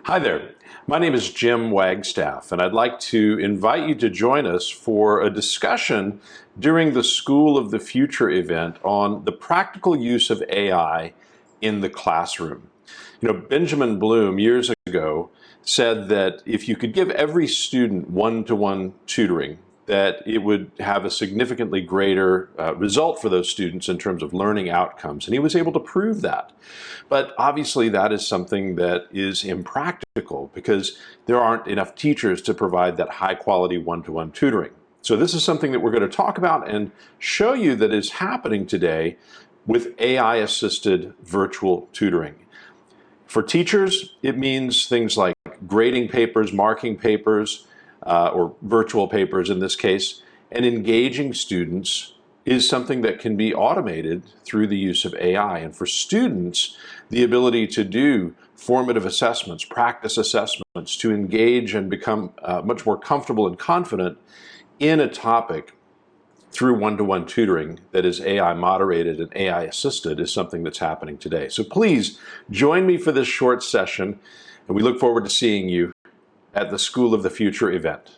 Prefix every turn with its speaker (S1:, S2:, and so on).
S1: Hi there, my name is Jim Wagstaff, and I'd like to invite you to join us for a discussion during the School of the Future event on the practical use of AI in the classroom. You know, Benjamin Bloom years ago said that if you could give every student one-to-one tutoring, that it would have a significantly greater result for those students in terms of learning outcomes. And he was able to prove that. But obviously that is something that is impractical because there aren't enough teachers to provide that high quality one-to-one tutoring. So this is something that we're going to talk about and show you that is happening today with AI-assisted virtual tutoring. For teachers, it means things like grading papers, marking papers, or virtual papers in this case, and engaging students is something that can be automated through the use of AI. And for students, the ability to do formative assessments, practice assessments, to engage and become much more comfortable and confident in a topic through one-to-one tutoring that is AI moderated and AI assisted is something that's happening today. So please join me for this short session, and we look forward to seeing you at the School of the Future event.